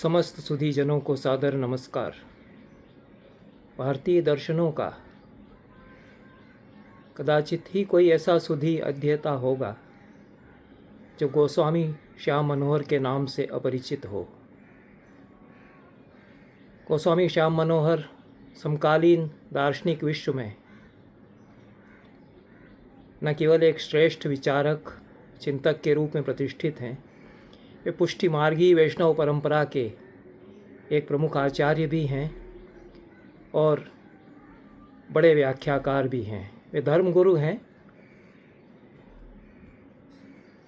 समस्त सुधीजनों को सादर नमस्कार। भारतीय दर्शनों का कदाचित ही कोई ऐसा सुधी अध्येता होगा जो गोस्वामी श्याम मनोहर के नाम से अपरिचित हो। गोस्वामी श्याम मनोहर समकालीन दार्शनिक विश्व में न केवल एक श्रेष्ठ विचारक चिंतक के रूप में प्रतिष्ठित हैं, वे पुष्टि मार्गी वैष्णव परंपरा के एक प्रमुख आचार्य भी हैं और बड़े व्याख्याकार भी हैं। वे धर्मगुरु हैं,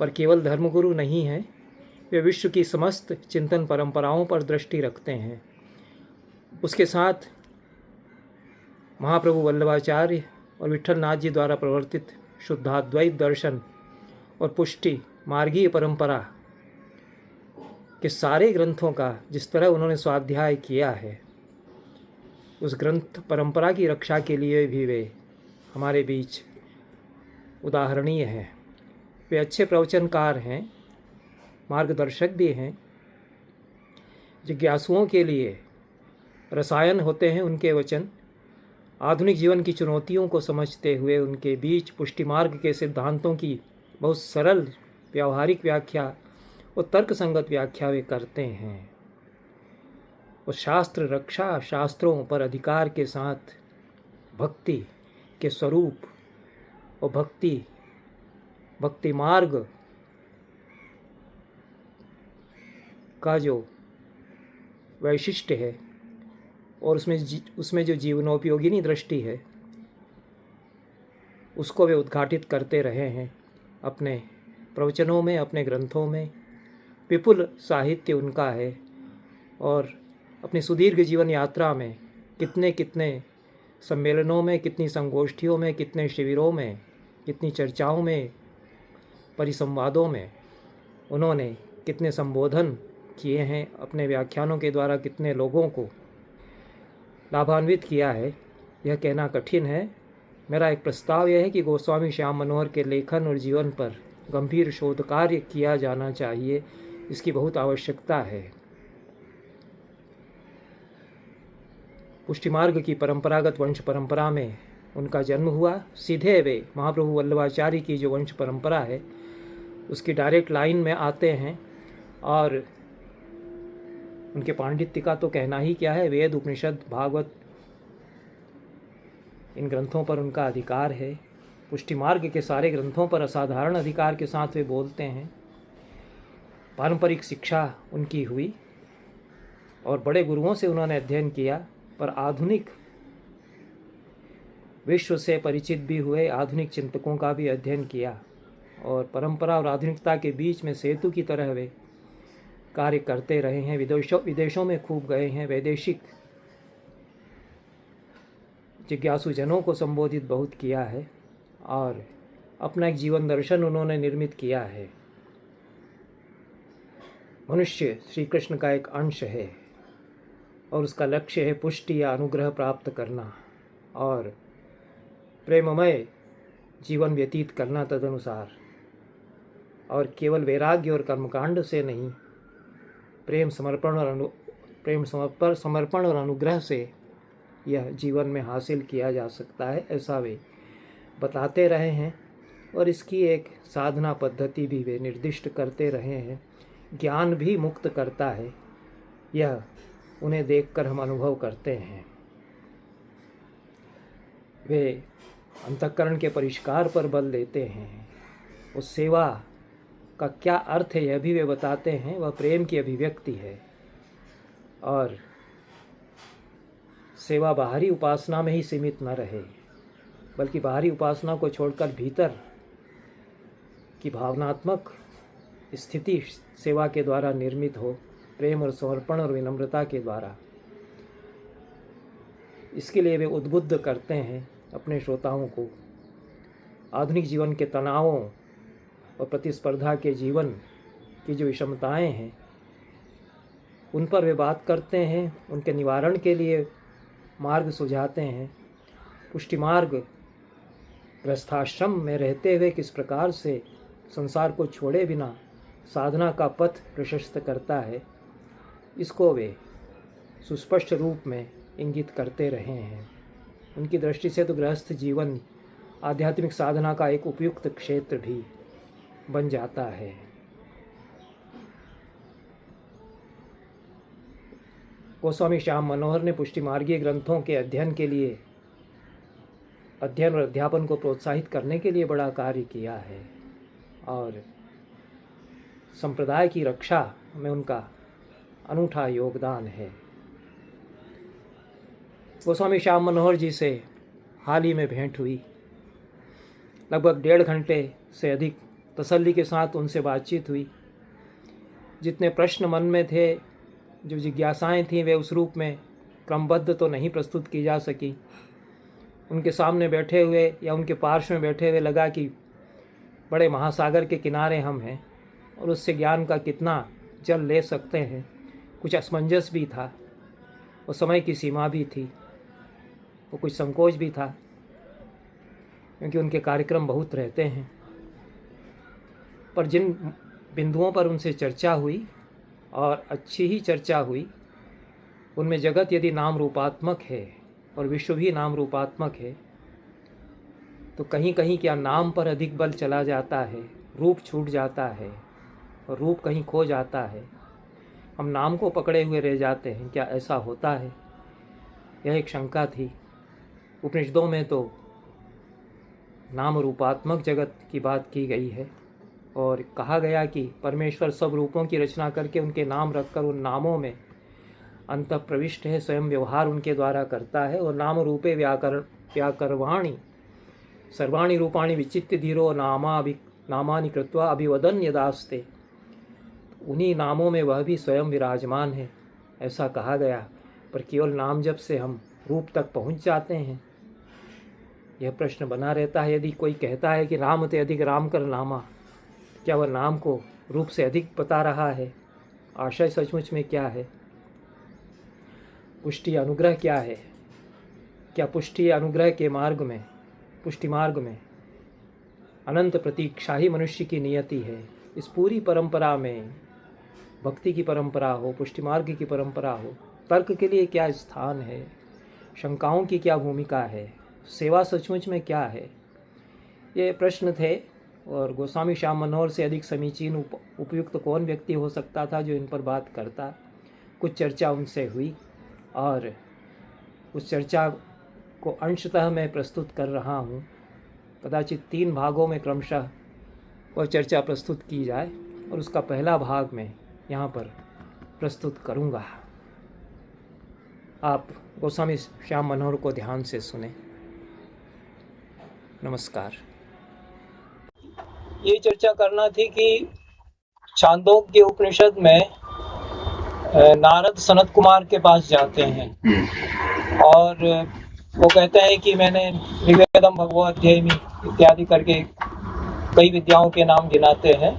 पर केवल धर्मगुरु नहीं हैं, वे विश्व की समस्त चिंतन परंपराओं पर दृष्टि रखते हैं। उसके साथ महाप्रभु वल्लभाचार्य और विट्ठलनाथ जी द्वारा प्रवर्तित शुद्धाद्वैत दर्शन और पुष्टि मार्गीय परंपरा के सारे ग्रंथों का जिस तरह उन्होंने स्वाध्याय किया है, उस ग्रंथ परंपरा की रक्षा के लिए भी वे हमारे बीच उदाहरणीय हैं। वे अच्छे प्रवचनकार हैं, मार्गदर्शक भी हैं। जिज्ञासुओं के लिए रसायन होते हैं उनके वचन। आधुनिक जीवन की चुनौतियों को समझते हुए उनके बीच पुष्टि मार्ग के सिद्धांतों की बहुत सरल व्यावहारिक व्याख्या और तर्कसंगत व्याख्या वे करते हैं। वो शास्त्र रक्षा, शास्त्रों पर अधिकार के साथ भक्ति के स्वरूप और भक्ति मार्ग का जो वैशिष्ट्य है और उसमें जो जीवनोपयोगिनी दृष्टि है, उसको वे उद्घाटित करते रहे हैं अपने प्रवचनों में, अपने ग्रंथों में। विपुल साहित्य उनका है और अपनी सुदीर्घ जीवन यात्रा में कितने सम्मेलनों में, कितनी संगोष्ठियों में, कितने शिविरों में, कितनी चर्चाओं में, परिसंवादों में उन्होंने कितने संबोधन किए हैं, अपने व्याख्यानों के द्वारा कितने लोगों को लाभान्वित किया है, यह कहना कठिन है। मेरा एक प्रस्ताव यह है कि गोस्वामी श्याम मनोहर के लेखन और जीवन पर गंभीर शोध कार्य किया जाना चाहिए। इसकी बहुत आवश्यकता है। पुष्टि मार्ग की परंपरागत वंश परंपरा में उनका जन्म हुआ। सीधे वे महाप्रभु वल्लभाचार्य की जो वंश परंपरा है उसकी डायरेक्ट लाइन में आते हैं और उनके पांडित्य का तो कहना ही क्या है। वेद, उपनिषद, भागवत, इन ग्रंथों पर उनका अधिकार है। पुष्टि मार्ग के सारे ग्रंथों पर असाधारण अधिकार के साथ वे बोलते हैं। पारंपरिक शिक्षा उनकी हुई और बड़े गुरुओं से उन्होंने अध्ययन किया, पर आधुनिक विश्व से परिचित भी हुए, आधुनिक चिंतकों का भी अध्ययन किया और परंपरा और आधुनिकता के बीच में सेतु की तरह वे कार्य करते रहे हैं। विदेशों में खूब गए हैं, वैदेशिक जिज्ञासु जनों को संबोधित बहुत किया है और अपना एक जीवन दर्शन उन्होंने निर्मित किया है। मनुष्य श्री कृष्ण का एक अंश है और उसका लक्ष्य है पुष्टि या अनुग्रह प्राप्त करना और प्रेममय जीवन व्यतीत करना तदनुसार, और केवल वैराग्य और कर्मकांड से नहीं, प्रेम समर्पण और अनुग्रह से यह जीवन में हासिल किया जा सकता है, ऐसा वे बताते रहे हैं और इसकी एक साधना पद्धति भी वे निर्दिष्ट करते रहे हैं। ज्ञान भी मुक्त करता है, यह उन्हें देखकर हम अनुभव करते हैं। वे अंतःकरण के परिष्कार पर बल देते हैं। उस सेवा का क्या अर्थ है यह भी वे बताते हैं। वह प्रेम की अभिव्यक्ति है और सेवा बाहरी उपासना में ही सीमित न रहे, बल्कि बाहरी उपासना को छोड़कर भीतर की भावनात्मक स्थिति सेवा के द्वारा निर्मित हो, प्रेम और समर्पण और विनम्रता के द्वारा। इसके लिए वे उद्बुद्ध करते हैं अपने श्रोताओं को। आधुनिक जीवन के तनावों और प्रतिस्पर्धा के जीवन की जो विषमताएं हैं उन पर वे बात करते हैं, उनके निवारण के लिए मार्ग सुझाते हैं। पुष्टि मार्ग गृहस्थाश्रम में रहते हुए किस प्रकार से संसार को छोड़े बिना साधना का पथ प्रशस्त करता है, इसको वे सुस्पष्ट रूप में इंगित करते रहे हैं। उनकी दृष्टि से तो गृहस्थ जीवन आध्यात्मिक साधना का एक उपयुक्त क्षेत्र भी बन जाता है। गोस्वामी श्याम मनोहर ने पुष्टि मार्गीय ग्रंथों के अध्ययन के लिए अध्ययन और अध्यापन को प्रोत्साहित करने के लिए बड़ा कार्य किया है और संप्रदाय की रक्षा में उनका अनूठा योगदान है। गोस्वामी श्याम मनोहर जी से हाल ही में भेंट हुई। लगभग 1.5 घंटे से अधिक तसल्ली के साथ उनसे बातचीत हुई। जितने प्रश्न मन में थे, जो जिज्ञासाएं थीं, वे उस रूप में क्रमबद्ध तो नहीं प्रस्तुत की जा सकी। उनके सामने बैठे हुए या उनके पार्श्व में बैठे हुए लगा कि बड़े महासागर के किनारे हम हैं और उससे ज्ञान का कितना जल ले सकते हैं। कुछ असमंजस भी था और समय की सीमा भी थी, वो कुछ संकोच भी था, क्योंकि उनके कार्यक्रम बहुत रहते हैं। पर जिन बिंदुओं पर उनसे चर्चा हुई और अच्छी ही चर्चा हुई, उनमें जगत यदि नाम रूपात्मक है और विश्व भी नाम रूपात्मक है, तो कहीं कहीं क्या नाम पर अधिक बल चला जाता है, रूप छूट जाता है और रूप कहीं खो जाता है। हम नाम को पकड़े हुए रह जाते हैं, क्या ऐसा होता है? यह एक शंका थी। उपनिषदों में तो नाम रूपात्मक जगत की बात की गई है और कहा गया कि परमेश्वर सब रूपों की रचना करके उनके नाम रखकर उन नामों में अंतः प्रविष्ट है, स्वयं व्यवहार उनके द्वारा करता है। और नाम रूपे व्याकरवाणी सर्वाणि रूपाणि विचित्य धीरो नामानि कृत्वा अभिवदन यदास्ते। उन्हीं नामों में वह भी स्वयं विराजमान है, ऐसा कहा गया। पर केवल नाम जप से हम रूप तक पहुंच जाते हैं, यह प्रश्न बना रहता है। यदि कोई कहता है कि राम ते अधिक राम कर नामा, क्या वह नाम को रूप से अधिक बता रहा है? आशय सचमुच में क्या है? पुष्टि अनुग्रह क्या है? क्या पुष्टि अनुग्रह के मार्ग में, पुष्टि मार्ग में अनंत प्रतीक्षा ही मनुष्य की नियति है? इस पूरी परंपरा में भक्ति की परंपरा हो, पुष्टि मार्ग की परंपरा हो, तर्क के लिए क्या स्थान है? शंकाओं की क्या भूमिका है? सेवा सचमुच में क्या है? ये प्रश्न थे और गोस्वामी श्याम मनोहर से अधिक समीचीन उपयुक्त कौन व्यक्ति हो सकता था जो इन पर बात करता। कुछ चर्चा उनसे हुई और उस चर्चा को अंशतः मैं प्रस्तुत कर रहा हूँ। कदाचित 3 भागों में क्रमशः वह चर्चा प्रस्तुत की जाए और उसका पहला भाग मैं यहाँ पर प्रस्तुत करूँगा। आप गोस्वामी श्याम मनोहर को ध्यान से सुने। नमस्कार। ये चर्चा करना थी कि छांदोग्य उपनिषद में नारद सनत कुमार के पास जाते हैं और वो कहते हैं कि मैंने ऋग्वेदम भगवद्गीता इत्यादि करके कई विद्याओं के नाम गिनाते हैं।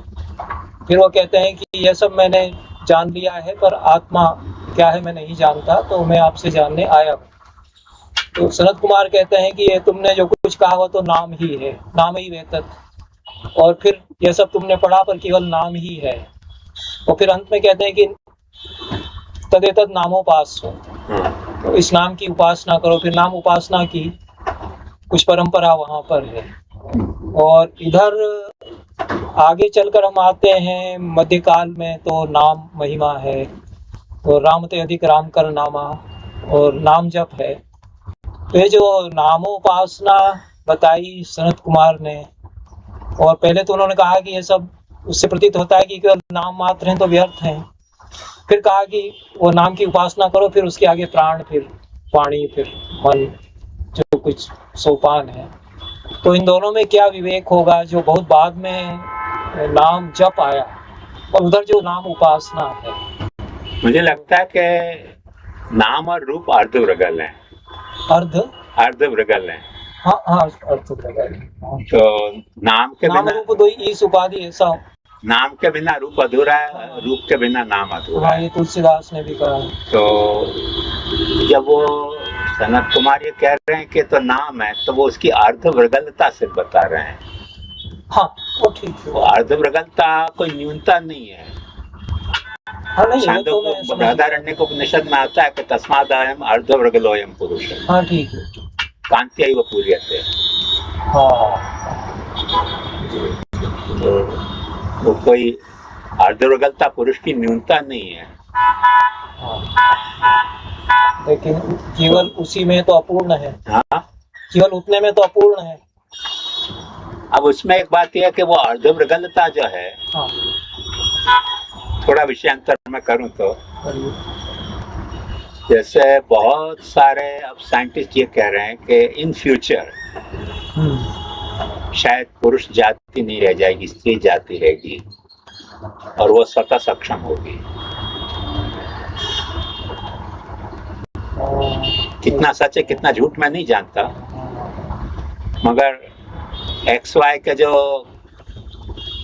फिर वो कहते हैं कि यह सब मैंने जान लिया है, पर आत्मा क्या है मैं नहीं जानता, तो मैं आपसे जानने आया हूँ। तो सनत कुमार कहते हैं कि ये तुमने जो कुछ कहा वो तो नाम ही है, नाम ही वेतत, और फिर यह सब तुमने पढ़ा पर केवल नाम ही है। और फिर अंत में कहते हैं कि तदेतद नामोपास्य, तो इस नाम की उपासना करो। फिर नाम उपासना की कुछ परंपरा वहां पर है। और इधर आगे चलकर हम आते हैं मध्यकाल में, तो नाम महिमा है और राम ते अधिक राम कर नामा और नाम जप है। तो ये जो नामोपासना बताई सनत कुमार ने, और पहले तो उन्होंने कहा कि ये सब उससे प्रतीत होता है कि केवल नाम मात्र हैं तो व्यर्थ हैं। फिर कहा कि वो नाम की उपासना करो, फिर उसके आगे प्राण, फिर वाणी, फिर मन, जो कुछ सोपान है। तो इन दोनों में क्या विवेक होगा, जो बहुत बाद में नाम जप आया, और उधर जो नाम उपासना है। मुझे लगता है कि नाम और रूप अर्धवृगल है। अर्धवृगल है। हाँ हाँ, अर्धवृगल। तो नाम के नाम बिना रूप दो ईस उपाधि, ऐसा। नाम के बिना रूप अधूरा है, रूप के बिना नाम अधूरा है। ये तुलसीदास ने भी कहा। तो जब वो सनत कुमार ये कह रहे हैं कि तो नाम है, तो वो उसकी अर्धवृगलता से बता रहे हैं। हाँ, वो ठीक है। अर्धवृगलता कोई न्यूनता नहीं है। हाँ नहीं, वो तो मैं छांदोग्य समझ बृहदारण्यक उपनिषद में आता है कि तस्मादयम अर्धवर्गलोयम पुरुष हाँ ठीक है। कांत्यैव पूर्यते। हाँ तो वो कोई अर्धवर्गलता पुरुष की न्यूनता नहीं है, लेकिन केवल उसी में तो अपूर्ण है, हाँ। केवल उतने में तो अपूर्ण है। अब उसमें एक बात यह है कि वो अर्धवर्गलता जो है, हाँ थोड़ा विषयांतर में करूं तो, जैसे बहुत सारे अब साइंटिस्ट ये कह रहे हैं कि इन फ्यूचर शायद पुरुष जाति नहीं रह जाएगी, स्त्री जाति रहेगी और वो स्वतः सक्षम होगी। कितना सच है कितना झूठ मैं नहीं जानता, मगर XY के जो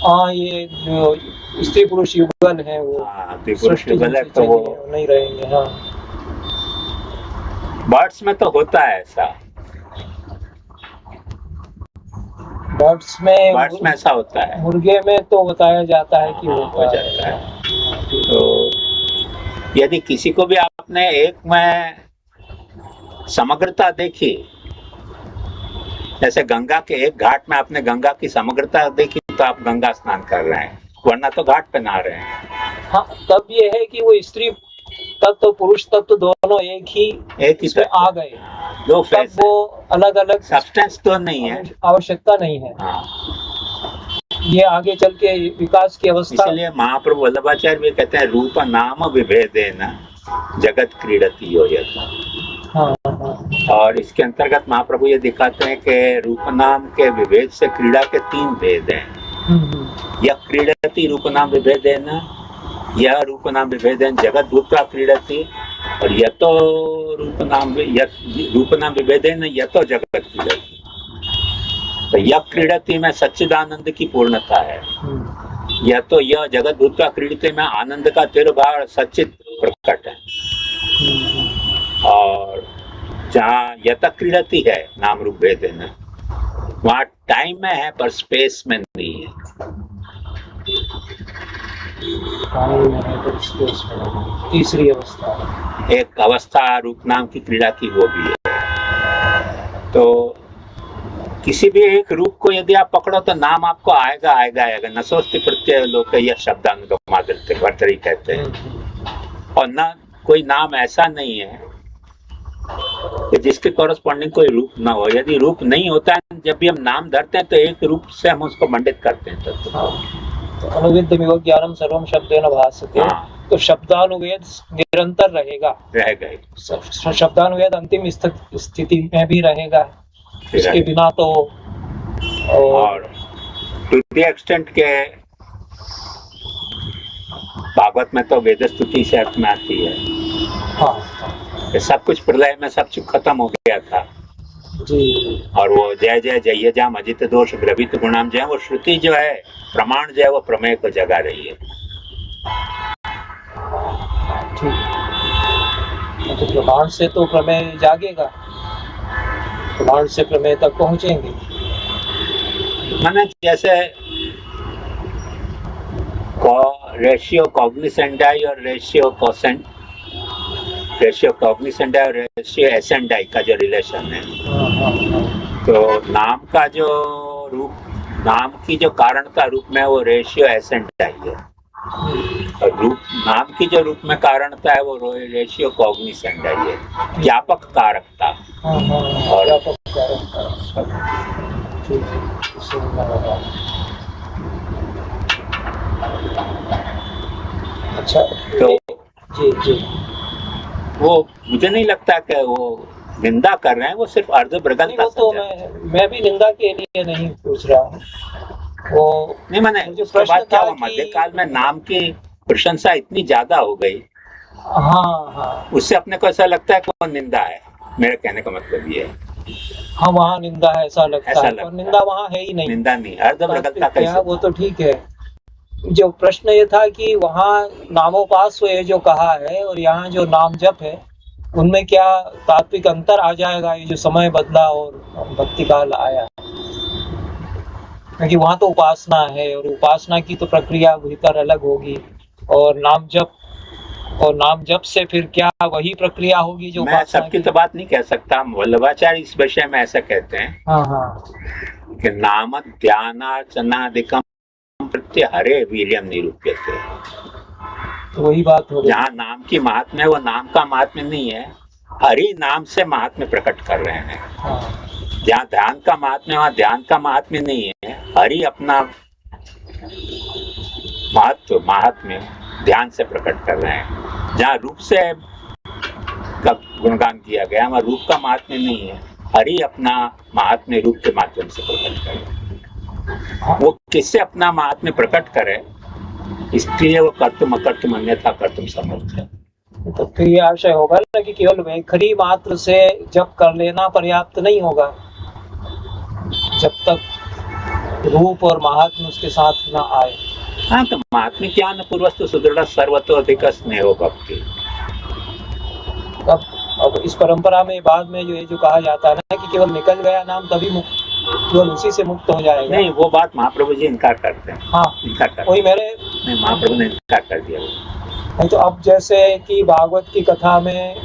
हाँ ये जो स्त्री पुरुष युगल है वो पुरुष युगल है तो वो नहीं रहेंगे। हाँ बर्ड्स में तो होता है ऐसा, बर्ड्स में ऐसा होता है, मुर्गे में तो बताया जाता है कि हो जाता है। तो यदि किसी को भी आपने एक में समग्रता देखी, जैसे गंगा के एक घाट में आपने गंगा की समग्रता देखी तो आप गंगा स्नान कर रहे हैं, वरना तो घाट पे नहा रहे हैं। हाँ तब ये है कि वो स्त्री तत्व पुरुष तत्व दोनों एक ही आ गए, दो फेस, वो अलग अलग सब्सटेंस तो नहीं है, आवश्यकता नहीं है। ये आगे चल के विकास की अवस्था, इसलिए महाप्रभु वल्लभाचार्य भी कहते हैं रूप नाम विभेदेन जगत क्रीडति यो यत्। और इसके अंतर्गत महाप्रभु ये दिखाते हैं कि रूप नाम के विभेद से क्रीड़ा के 3 भेद हैं। यह क्रीडति रूप नाम विभेदेन, यह रूप नाम विभेदेन जगत भूत्वा क्रीडति, और यह तो रूप नाम विभेदेन यह तो जगत क्रीडति। तो यह क्रीडति में सच्चिदानंद की पूर्णता है, या तो यह जगत भूत्वा क्रीडति में आनंद का तिरभार सच्चित प्रकट है। और जहाँ यत क्रीडति है नाम रूप भेद है ना, वहाँ टाइम में है पर स्पेस में नहीं है। तीसरी अवस्था, एक अवस्था रूप नाम की क्रीड़ा की वो भी है। तो किसी भी एक रूप को यदि आप पकड़ो तो नाम आपको आएगा आएगा आएगा। नसोस्ति प्रत्यय लोक यह शब्दानुगमादित्य भर्तरी कहते हैं। और ना कोई नाम ऐसा नहीं है कि जिसके कॉरेस्पॉन्डिंग कोई रूप ना हो। यदि रूप नहीं होता है, जब भी हम नाम धरते हैं तो एक रूप से हम उसको मंडित करते हैं। तो अनुविद्यमिव ज्ञानम सर्वम शब्देन भासते, तो शब्दानुवेद निरंतर रहेगा, शब्दानुवेद अंतिम स्थिति में भी रहेगा, इसके बिना तो। और टू द एक्सटेंट के भागवत में तो वेद स्तुति से अर्थ में आती है। हाँ। सब कुछ प्रलय में सब कुछ खत्म हो गया था जी। और वो जय जय जय जाम अजित दोष ग्रवित गुणाम जय, वो श्रुति जो है प्रमाण जो है वो प्रमेय को जगा रही है। ठीक, तो प्रमाण से तो प्रमेय जागेगा, प्रमाण से प्रमेय तक पहुंचेंगे। माने जैसे रेशियो कॉग्निसेंडाई और रेशियो कॉग्निसेंडाई और रेशियो एसेंडाई का जो रिलेशन है, तो नाम का जो रूप, नाम की जो कारणता रूप में वो रेशियो एसेंडाई है, और रूप नाम की जो रूप में कारणता है वो रेशियो कॉग्निसेंडाई है, ज्ञापक कारकता। और अच्छा, तो जी वो मुझे नहीं लगता कि वो निंदा कर रहे हैं, वो सिर्फ अर्धप्रगल्भता। तो मैं भी निंदा के लिए नहीं पूछ रहा हूँ। वो नहीं, मैंने उसके बाद क्या हुआ, मध्यकाल में नाम की प्रशंसा इतनी ज्यादा हो गई। हाँ, उससे अपने को ऐसा लगता है कि वो निंदा है। मेरे कहने का मतलब ये है। हाँ, वहाँ निंदा है ऐसा लगता है, पर निंदा वहाँ है ही नहीं। निंदा नहीं, अर्धप्रगल्भता कैसे? वो तो ठीक है। जो प्रश्न ये था कि वहाँ नामोपास ये जो कहा है और यहाँ जो नाम जप है, उनमें क्या तात्विक अंतर आ जाएगा? ये जो समय बदला और भक्ति काल आया, क्योंकि वहाँ तो उपासना है और उपासना की तो प्रक्रिया भीतर अलग होगी, और नाम जप और नाम जप से फिर क्या वही प्रक्रिया होगी जो मैं सबकी तो बात नहीं कह सकता, वल्लभाचार्य इस विषय में ऐसा कहते हैं कि नाम ध्यानार्चनादिकम प्रत्यय हरे वीर्यम निरूप्यते। तो वही बात हो गई। जहाँ नाम की महात्म्य है वो नाम का महात्म्य नहीं है, हरि नाम से महात्म्य प्रकट कर रहे हैं। जहाँ ध्यान का महात्म्य वहाँ ध्यान का महात्म्य नहीं है, हरि अपना महात्म्य ध्यान से प्रकट कर रहे हैं। जहाँ रूप से का गुणगान किया गया वहाँ रूप का महात्म्य नहीं है, हरि अपना महात्म्य रूप के माध्यम से प्रकट करे। वो किससे अपना महात्म्य प्रकट करे, इसलिए वो कर्तुम अकर्तुम अन्यथा कर्तुम समर्थ है। तो ये आशय होगा ना कि केवल वैखरी मात्र से जप कर लेना पर्याप्त नहीं होगा, जब तक रूप और महात्म्य उसके साथ न आए। हाँ, तो महात्म्य ज्ञान पूर्वस्तु सुदृढ़ सर्वतो अधिक स्नेहो भक्ति। अब इस परंपरा में बाद में जो कहा जाता है ना कि केवल निकल गया नाम तभी मुक्त, केवल उसी से मुक्त हो जाएगा। नहीं, वो बात महाप्रभु जी इनकार करते हैं। हाँ, इनकार करते वही मेरे नहीं, महाप्रभु ने इनकार कर दिया। नहीं तो अब जैसे कि भागवत की कथा में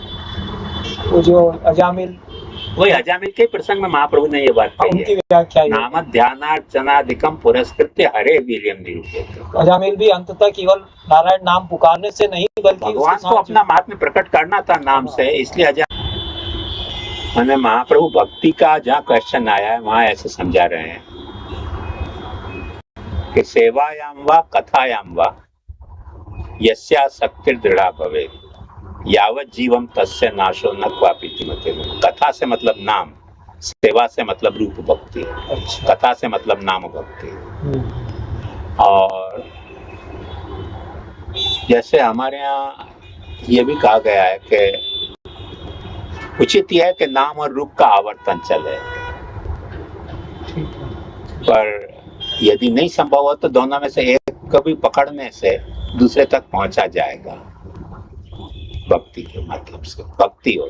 वो जो अजामिल, वही अजामिल के प्रसंग में महाप्रभु ने ये बात कही है, व्याख्या नाम ध्यानार्चनादिकम पुरस्कृत्य हरे वीर्यम निरूप्यते। अजामिल भी अंततः केवल नारायण नाम पुकारने से नहीं बल्कि भगवान को अपना महात्म्य प्रकट करना था नाम से, इसलिए मैंने महाप्रभु भक्ति का जहाँ क्वेश्चन आया है वहां ऐसे समझा रहे हैं कि सेवायाम वा कथायाम वा यस्या शक्ति दृढ़ा भवे यावत जीवम तस्य नाशो न क्वापि मते। कथा से मतलब नाम, सेवा से मतलब रूप भक्ति। अच्छा। कथा से मतलब नाम भक्ति। और जैसे हमारे यहाँ ये भी कहा गया है कि उचित यह है कि नाम और रूप का आवर्तन चले, पर यदि नहीं संभव हो तो दोनों में से एक को भी पकड़ने से दूसरे तक पहुंचा जाएगा भक्ति के माध्यम से। भक्ति हो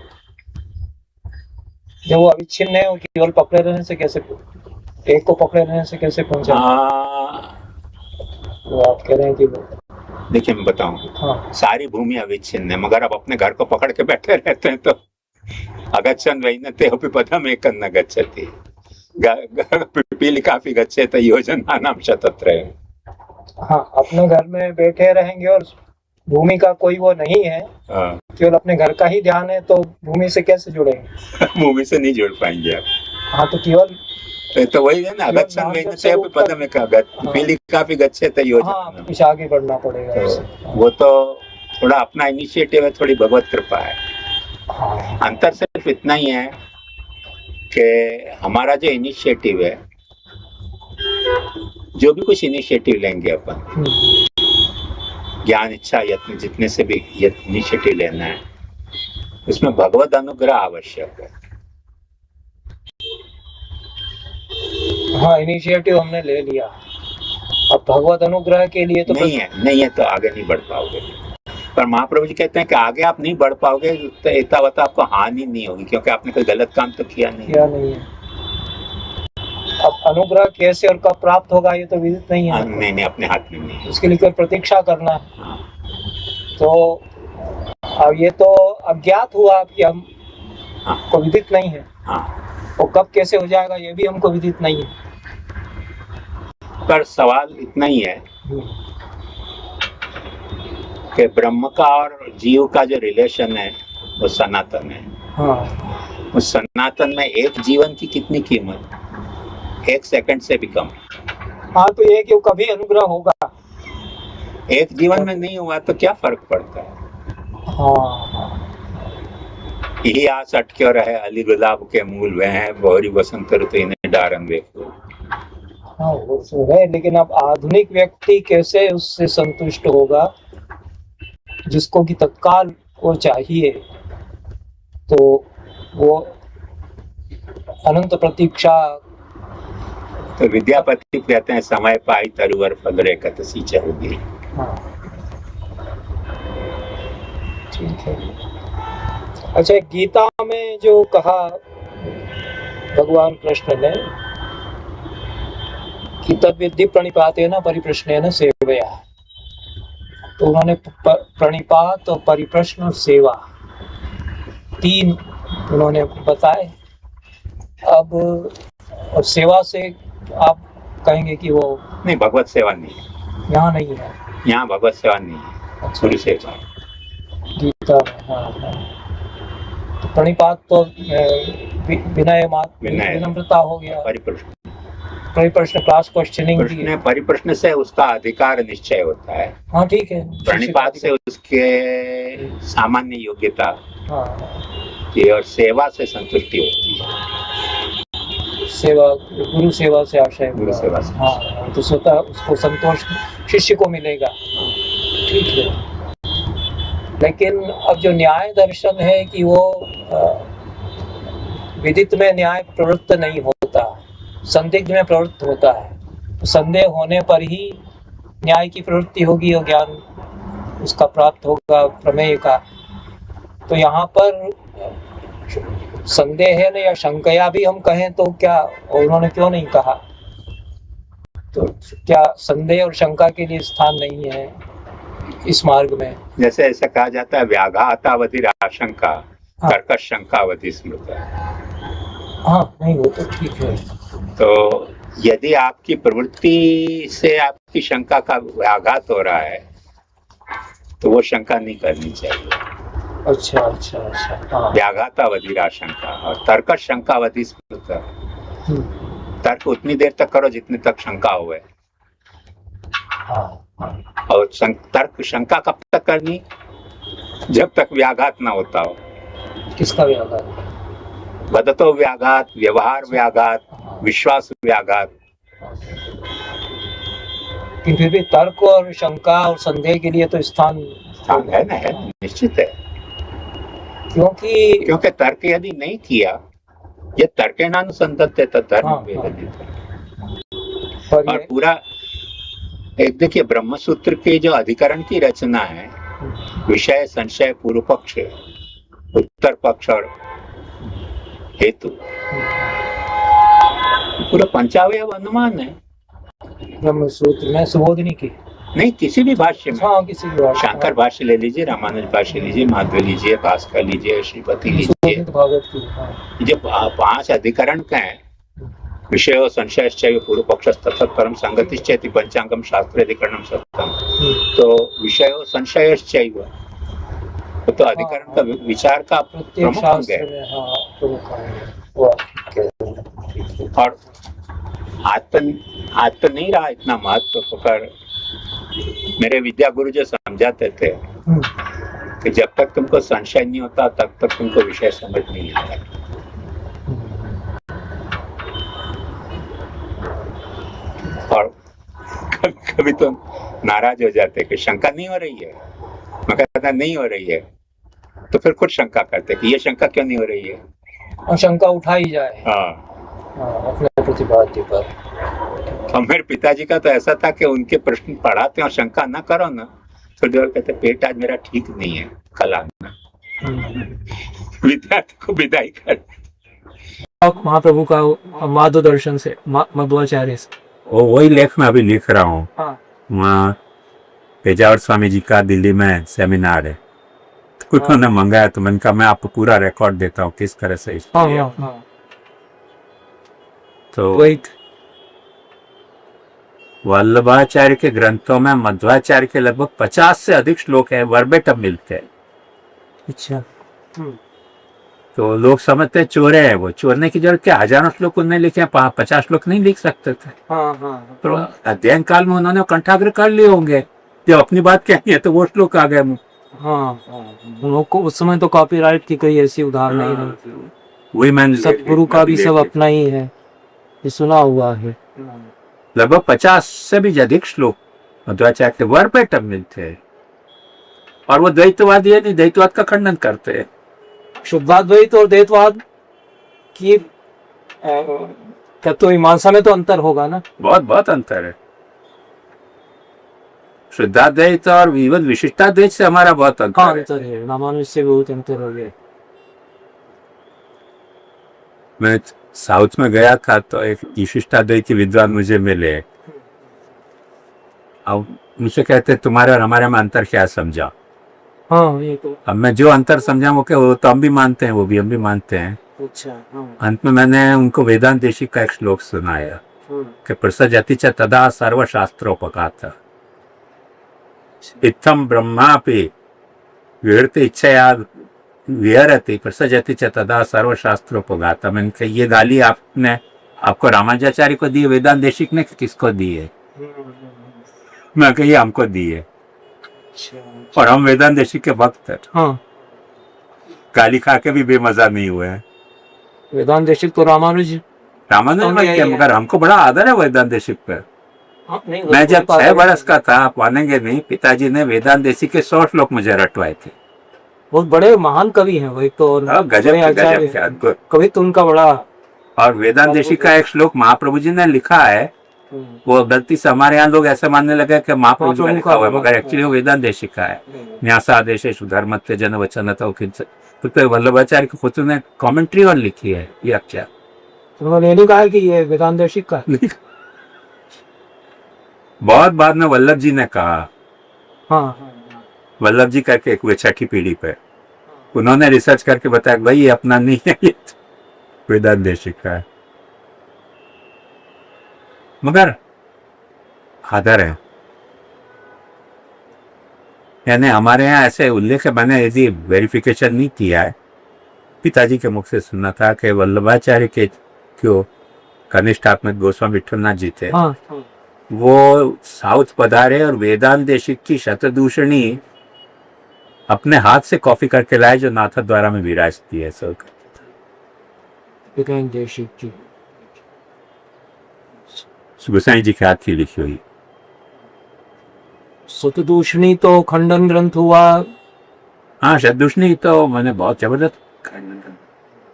जब वो अविच्छिन्न है और केवल पकड़े रहने से कैसे, एक को पकड़े रहने से कैसे पहुंचा? तो आप कह रहे हैं कि देखिए मैं बताऊं, हाँ। सारी भूमि अविच्छिन्न है, मगर अब अपने घर को पकड़ के बैठे रहते हैं तो अगच्छन् वैनते अपि पदम् एकं न गच्छति, पिपीलिका अपि गच्छेत योजनानां शतत्रय। हाँ, अपने घर में बैठे रहेंगे और भूमि का कोई वो नहीं है, केवल अपने घर का ही ध्यान है, तो भूमि से कैसे जुड़ेंगे? भूमि से नहीं जुड़ पाएंगे आप। हाँ, तो केवल तो वही है ना, अगच्छन् वैनते अपि पदम् एकं, पिपीलिका अपि गच्छेत योजनानां। कुछ आगे बढ़ना पड़ेगा। वो तो थोड़ा अपना इनिशिएटिव है, थोड़ी भगवत कृपा है। अंतर सिर्फ इतना ही है कि हमारा जो इनिशिएटिव है, जो भी कुछ इनिशिएटिव लेंगे अपन, ज्ञान इच्छा यत्न जितने से भी इनिशिएटिव लेना है, उसमें भगवत अनुग्रह आवश्यक है। हाँ, इनिशिएटिव हमने ले लिया, अब भगवत अनुग्रह के लिए तो नहीं है तो आगे नहीं बढ़ पाओगे। पर महाप्रभु जी कहते हैं कि आगे आप नहीं बढ़ पाओगे तो एतावता आपको हानि नहीं होगी, क्योंकि आपने कोई गलत काम तो किया नहीं है। अब अनुग्रह कैसे और कब प्राप्त होगा ये तो विदित नहीं है। नहीं, अपने हाथ में नहीं है, उसके लिए प्रतीक्षा करना है। हाँ। तो अब ये तो अज्ञात हुआ कि हम को विदित नहीं है। हाँ। और कब कैसे हो जाएगा ये भी हमको विदित नहीं है। पर सवाल इतना ही है कि ब्रह्म का और जीव का जो रिलेशन है वो सनातन है। हाँ। उस सनातन में एक जीवन की कितनी कीमत, 1 सेकंड से भी कम। हाँ, तो ये कि कभी अनुग्रह होगा, एक जीवन में नहीं हुआ तो क्या फर्क पड़ता है। हाँ। यही आस अटक्यो रहे अली गुलाब के मूल वे हैं, बहुरी बसंत ऋतु इन्हें डारन देखो। हाँ, वो तो है, लेकिन अब आधुनिक व्यक्ति कैसे उससे संतुष्ट होगा जिसको कि तत्काल वो चाहिए, तो वो अनंत प्रतीक्षा। तो विद्यापति कहते हैं समय पाई तरुवर फल रे कतसी चहुगी। हाँ, ठीक है। अच्छा, गीता में जो कहा भगवान कृष्ण ने कि तद्विद्धि प्रणिपातेन परिप्रश्नेन सेवया, तो उन्होंने प्रणिपात और परिप्रश्न और सेवा 3 उन्होंने बताए। अब और सेवा से आप कहेंगे कि वो नहीं, भगवत सेवा नहीं है, यहाँ नहीं है, यहाँ भगवत सेवा नहीं है, अच्छा गुरु सेवा। गीता में, हाँ हाँ। तो प्रणिपात तो विनय विनम्रता हो गया, परिप्रश्न क्लास क्वेश्चनिंग की, परिप्रश्न से उसका अधिकार निश्चय होता है, हाँ ठीक है। प्रणिपात से उसके सामान्य योग्यता हाँ की और सेवा से संतुष्टि होती है, सेवा गुरु सेवा से आशय, गुरु सेवा से, हाँ तो स्वतः उसको संतोष शिष्य को मिलेगा, ठीक है। लेकिन अब जो न्याय दर्शन है कि वो विदित में न्याय प्रवृत्त नहीं होता, संदिग्ध में प्रवृत्त होता है। तो संदेह होने पर ही न्याय की प्रवृत्ति होगी और ज्ञान उसका प्राप्त होगा प्रमेय का। तो यहाँ पर संदेह है या शंकया भी हम कहें तो क्या, और उन्होंने क्यों नहीं कहा, तो क्या संदेह और शंका के लिए स्थान नहीं है इस मार्ग में? जैसे ऐसा कहा जाता है व्याघातावधि आशंका, हाँ। कर्कश शंकावधि स्मृता। हाँ नहीं वो तो ठीक है। तो यदि आपकी प्रवृत्ति से आपकी शंका का व्याघात हो रहा है तो वो शंका नहीं करनी चाहिए। अच्छा अच्छा अच्छा, हाँ। व्याघातावधि आशंका और तर्कश शंकावधि स्मृता। तर्क उतनी देर तक करो जितने तक शंका हुए, और तर्क शंका कब तक करनी, जब तक व्याघात ना होता हो। किसका व्याघात? वदतो व्याघात, व्यवहार व्याघात, विश्वास व्याघात। फिर भी तर्क और शंका और संदेह के लिए तो स्थान है ना, है निश्चित है। क्योंकि तर्क यदि नहीं किया, ये तर्केणानुसंधत्ते धर्म वेदनित है। और पूरा एक देखिए ब्रह्मसूत्र के जो अधिकरण की रचना है, विषय, संशय, पूर्व पक्ष, उत्तर पक्ष और हेतु, पूरा पंचावयव अनुमान है ब्रह्मसूत्र में, सुबोधिनी की नहीं, किसी भी भाष्य में। हाँ, किसी भी भाष्य, शंकर भाष्य ले लीजिए, रामानुज भाष्य लीजिए, माधव लीजिए, भास्कर लीजिए, श्रीपति लीजिए, जो 5 अधिकरण का है, विषय संशय पूर्व पक्ष तथा परम संगतिश्चैति पंचांगम शास्त्र अधिकरणम सत्यम। तो विषय संशयश्चैव तो अधिकरण का विचार का प्रमुख अंग है। और आज तो नहीं रहा इतना महत्व, पर मेरे विद्या गुरु जो समझाते थे कि जब तक तुमको संशय नहीं होता तब तक तुमको विषय समझ नहीं आता। और कभी तो नाराज हो जाते कि शंका नहीं हो रही है, मैं कहता नहीं हो रही है, तो फिर खुद शंका करते कि ये शंका क्यों नहीं हो रही है, और शंका उठाई जाए। अपने प्रतिपाद्य पर। और मेरे पिताजी का तो ऐसा था कि उनके प्रश्न पढ़ाते और शंका ना करो ना, तो जो कहते पेट आज मेरा ठीक नहीं है, कल आना। विद्यार्थी को विदाई कर। महाप्रभु का माधव दर्शन से, मध्वाचार्य से, वही लेख मैं अभी लिख रहा हूँ। वहाँ पेजावर स्वामी जी का दिल्ली में सेमिनार है, तो कुछ उन्होंने मंगाया, तो मैंने कहा मैं आपको पूरा रिकॉर्ड देता हूँ किस तरह से। तो वल्लभाचार्य के ग्रंथों में मध्वाचार्य के लगभग 50 से अधिक श्लोक है, वर्बेटम मिलते हैं। अच्छा। तो लोग समझते हैं चोरे हैं, वो चोरने की जरूरत क्या, हजारों श्लोक उन्होंने लिखे, 50 श्लोक नहीं लिख सकते थे। तो अध्ययन काल में उन्होंने कंठाग्र कर लिए होंगे, जब अपनी बात कहनी है तो वो श्लोक आ गए। उनको उस समय तो कॉपीराइट की कोई ऐसी उदाहरण नहीं रही। वही मैंने सतगुरु का भी सब अपना ही है, ये सुना हुआ है। लगभग 50 से भी अधिक श्लोक मध्वाचार्य के वर्बेटम मिलते हैं। और वो द्वैतवादी है, नहीं द्वैतवाद का खंडन करते हैं। शुद्धाद्वैत और द्वैतवाद की तत्व मीमांसा में तो अंतर होगा ना, बहुत अंतर है। शुद्धाद्वैत और इवन विशिष्टाद्वैत से हमारा बहुत अंतर है। रामानुज से बहुत अंतर हो गया। मैं साउथ में गया था तो एक विशिष्टाद्वैती विद्वान मुझे मिले। अब उनसे कहते तुम्हारे और हमारे में अंतर क्या समझा। हाँ ये तो अब मैं जो अंतर समझा वो क्या, वो तो हम भी मानते हैं, वो भी हम भी मानते हैं। अच्छा। हाँ अंत में मैंने उनको वेदांत देशी का एक श्लोक सुनाया कि प्रसजति च तदा सर्वशास्त्रोपघात इत्थम ब्रह्मापि विहृत इच्छया विहरति प्रसजति च तदा सर्वशास्त्रोपघात। मैंने कहा ये गाली आपने आपको रामानुजाचार्य को दी है, वेदांत देशिक ने किसको दी है? मैं कही हमको दी है, और हम वेदांत देशिक के भक्त हैं। हाँ गाली खा के भी बेमजा नहीं हुए हैं। वेदांत देशिक तो रामानुज मगर हमको बड़ा आदर है वेदांत देशिक पे। हाँ, नहीं, मैं जब 6 बरस का था, आप मानेंगे नहीं, पिताजी ने वेदांत देशिक के 100 श्लोक मुझे रटवाए थे। बहुत बड़े महान कवि हैं वो, एक तो गजब कवि तो उनका बड़ा। और वेदांत देशिक का एक श्लोक महाप्रभु जी ने लिखा है, वो गलती से हमारे यहाँ लोग ऐसे मानने लगे कि महाप्रभु जी ने लिखा हुआ है, मगर एक्चुअली वो वेदांत देशिक का है। न्यासा आदेशेषु धर्मत्य जन वचनतौ किंचित्, तो वल्लभाचार्य की खुद ने कमेंट्री और लिखी है ये अक्षर। उन्होंने ये नहीं कहा कि ये वेदांत देशिक का बहुत बाद में वल्लभ जी ने कहा। हाँ वल्लभ जी करके एक हुए 6ठी पीढ़ी पे, उन्होंने रिसर्च करके बताया भाई ये अपना नहीं है, ये वेदांत देशिक का है। मगर आदर है, यानी हमारे यहाँ ऐसे उल्लेख है, मैंने यदि वेरिफिकेशन नहीं किया है, पिताजी के मुख से सुना था कि वल्लभाचार्य के क्यों कनिष्ठ आत्मिक गोस्वामी विठलनाथ जी थे, वो साउथ पधारे और वेदांत देशिक की शतदूषणी अपने हाथ से कॉफी करके लाए, जो नाथा द्वारा में विराजती है। सर वेदांत देशिक की गोसाई जी के हाथ की लिखी हुई शतदूषणी तो खंडन ग्रंथ हुआ। हाँ, शतदूषणी तो मैंने बहुत जबरदस्त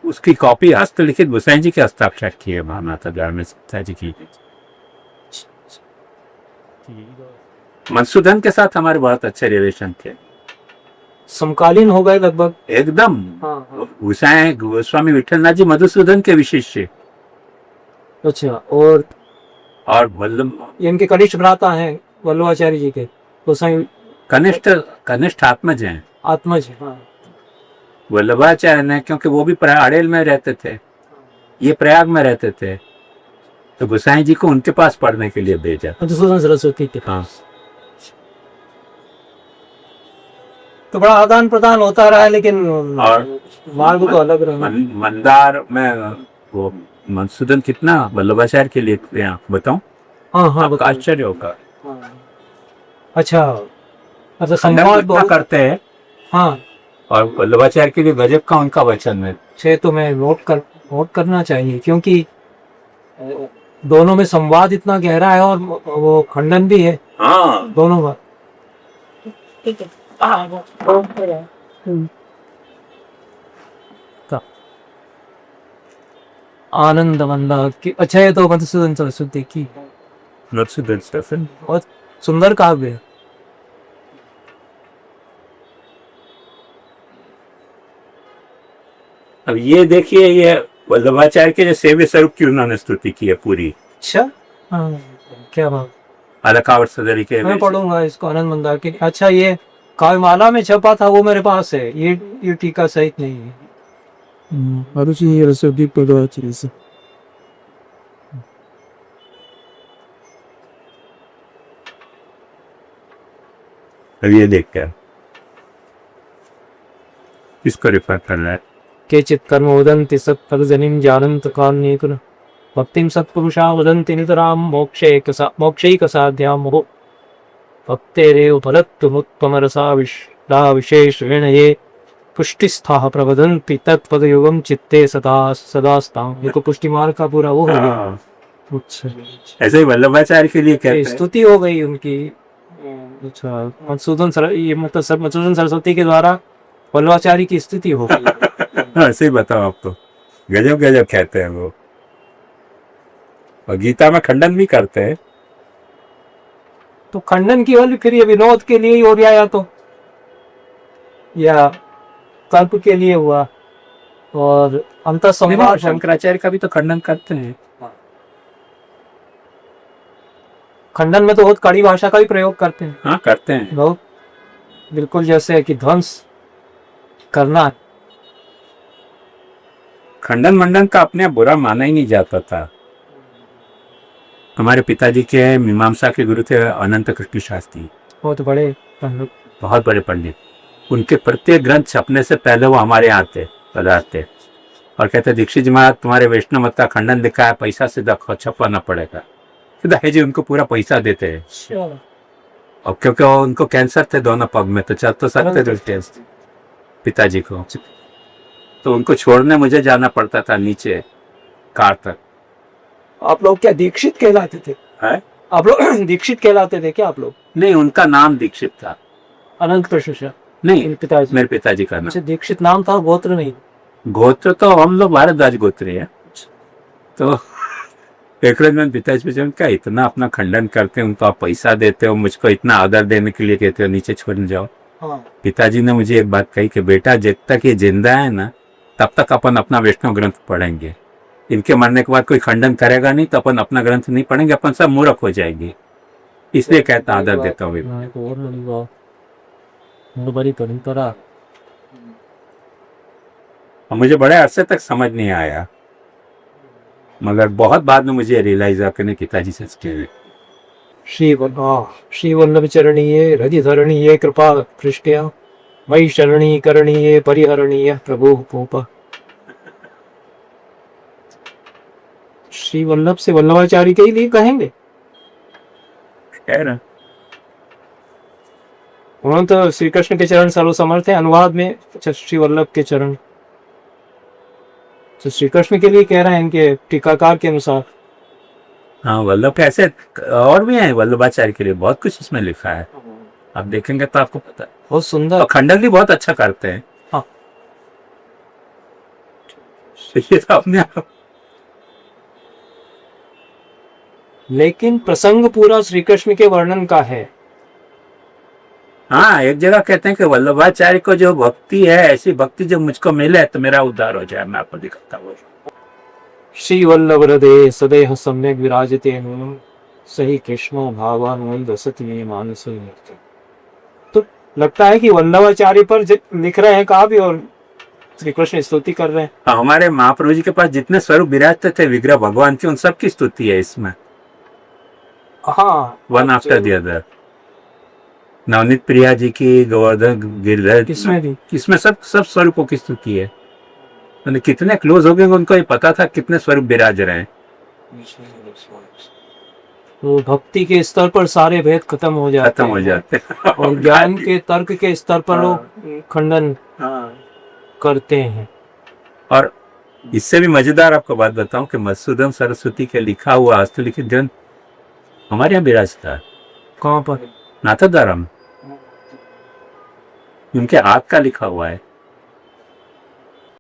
उसकी कॉपी हस्तलिखित गोसाई जी के हस्ताक्षर की है, महानाथा द्वारा में सत्या जी की। मधुसूदन के साथ हमारे बहुत अच्छे रिलेशन थे, समकालीन हो गए लगभग एकदम। गोसाई गोस्वामी विठलनाथ जी मधुसूदन के विशिष्य। अच्छा, और वल्लभ इनके कनिष्ठ भ्राता हैं वल्लभाचार्य जी के, गोसाई कनिष्ठ आत्मज हैं, आत्मज। हाँ वल्लभाचार्य ने, क्योंकि वो भी अड़ेल में रहते थे, ये प्रयाग में रहते थे, तो गोसाई जी को उनके पास पढ़ने के लिए भेजा। मधुसूदन सरस्वती के हाँ, तो बड़ा आदान प्रदान होता रहा है, लेकिन और मार्ग तो अलग रहा। मंदार में वो मधुसूदन कितना वल्लभाचार्य के लिए बताऊं? हाँ आश्चर्य होगा। अच्छा, मतलब संवाद बहुत करते हैं। हाँ, और वल्लभाचार्य के लिए गजब का उनका वचन है। छे तो मैं नोट करना चाहिए, क्योंकि दोनों में संवाद इतना गहरा है और वो खंडन भी है। हाँ, दोनों का। आनंद मंदा की। अच्छा, ये तो मधुसूदन सरस्वती की बहुत सुंदर काव्य है। अब ये देखिए, ये वल्लभाचार्य के जो सेव्य स्वरूप की उन्होंने स्तुति की है पूरी। अच्छा, हाँ, क्या बात। अलकावट सदरी के मैं पढ़ूंगा इसको, आनंद मंदार की। अच्छा, ये काव्यमाला में छपा था, वो मेरे पास है, ये टीका सहित नहीं है। अब ये देखकर इसको रेफर कर रहा है। केचित् कर्म वदन्ति सत्फलजनिं जानन्त कारुण्येन भक्तिं सत्पुरुषा वदन्ति नितरां मोक्षैकसाध्यां मुहुः भक्तेरेव फलत्वमुत्तमरसा विशेषेण ये पुष्टिस्थाः प्रवदन्ति तत्पदयुगं चित्ते सदास्तां। ये तो पुष्टि मार्ग का पूरा वो हो गया। अच्छा, ऐसे ही वल्लभाचार्य के लिए कहते हैं, स्तुति हो गई उनकी। अच्छा, मधुसूदन सरस्वती के द्वारा वल्लभाचार्य की स्तुति हो गई। हाँ, सही बताओ आप तो, गजब कहते हैं वो। और गीता में खंडन भी करते हैं। तो खंडन की वाली फिर ये विनोद के लिए ही हो गया, या कल्प के लिए हुआ। और अंतर संवाद शंकराचार्य का भी तो खंडन करते हैं। खंडन में तो बहुत कड़ी भाषा का भी प्रयोग करते हैं। हाँ करते हैं। बहुत बिल्कुल जैसे कि ध्वंस करना। खंडन मंडन का अपने आप बुरा माना ही नहीं जाता था। हमारे पिताजी के मीमांसा के गुरु थे अनंत कृष्ण शास्त्री, बहुत बड़े पंडित। बहुत बड़े पंडित। उनके प्रत्येक ग्रंथ छपने से पहले वो हमारे यहाँ थे, पधारते और कहते दीक्षित जी महाराज तुम्हारे वैष्णव मत का खंडन लिखा है, पैसा से छपवाना पड़ेगा। दाई जी उनको पूरा पैसा देते हैं। और क्योंकि उनको कैंसर थे दोनों पग में, तो चल तो सकते थे पिताजी को, तो उनको छोड़ने मुझे जाना पड़ता था नीचे कार तक। आप लोग क्या दीक्षित कहलाते थे? है? आप लोग दीक्षित कहलाते थे क्या आप लोग? नहीं, उनका नाम दीक्षित था। अनंत कृष्ण नहीं, पिताजी, मेरे पिताजी का नाम। अच्छा, दीक्षित नाम था, गोत्र नहीं? गोत्र तो हम लोग भारद्वाज गोत्री है। तो एक रोज मैंने पिताजी से क्या इतना अपना खंडन करते हो, उनको आप पैसा देते हो, मुझको इतना आदर देने के लिए कहते हो नीचे छोड़ जाओ। हाँ। पिताजी ने मुझे एक बात कही कि बेटा जब तक ये जिंदा है ना तब तक अपन अपना वैष्णव ग्रंथ पढ़ेंगे, इनके मरने के बाद कोई खंडन करेगा नहीं तो अपन अपना ग्रंथ नहीं पढ़ेंगे, अपन सब मूर्ख हो जाएंगे, इसलिए कहता आदर देता हूँ। मुझे बड़े अरसे तक समझ नहीं आया, मगर बहुत बाद में मुझे रियलाइज अपने पिताजी से श्री वल्लभ चरणीय हृदय धरणीय कृपा पृष्ठया मई शरणी करणीय परिहरणीय प्रभु भूप। श्री वल्लभ से वल्लभाचार्य के लिए कहेंगे। उन्होंने तो श्री कृष्ण के चरण सर्वसमर्थ है, अनुवाद में श्री वल्लभ के चरण, तो श्री कृष्ण के लिए कह रहे हैं इनके टीकाकार के अनुसार। हाँ, वल्लभ कैसे और भी है, वल्लभाचार्य के लिए बहुत कुछ इसमें लिखा है, आप देखेंगे तो आपको पता है। बहुत सुंदर, और खंडन भी बहुत अच्छा करते हैं। हाँ। ये तो अपने आप। लेकिन प्रसंग पूरा श्री कृष्ण के वर्णन का है। हाँ, एक जगह कहते हैं कि वल्लभाचार्य को जो भक्ति है, ऐसी भक्ति जब मुझको मिले तो मेरा उद्धार हो जाए। मैं आपको दिखाता हूँ। श्री वल्लभ हृदय सदैह सम्यक विराजते सही कृष्णो भावानंद सती में मानस। तो लगता है कि वल्लभाचार्य पर लिख रहे हैं काव्य और श्री कृष्ण स्तुति कर रहे हैं। हमारे महाप्रभु जी के पास जितने स्वरूप विराजते थे विग्रह भगवान के, उन सब की स्तुति है इसमें। हाँ, one after the other. Navneet Priya ji की, गोवर्धन गिरिधर, किसमें सब स्वरूपों की स्तुति है। तो कितने क्लोज हो गए उनको ये पता था कितने स्वरूप विराज रहे हैं। तो भक्ति के स्तर पर सारे भेद खत्म हो जाते हैं और ज्ञान के तर्क के स्तर पर लोग खंडन करते हैं। और इससे भी मजेदार आपको बात बताऊं कि मधुसूदन सरस्वती के लिखा हुआ हस्तलिखित ग्रंथ हमारे यहाँ विराजता है। कहाँ पर? नाथद्वारा में उनके हाथ का लिखा हुआ है।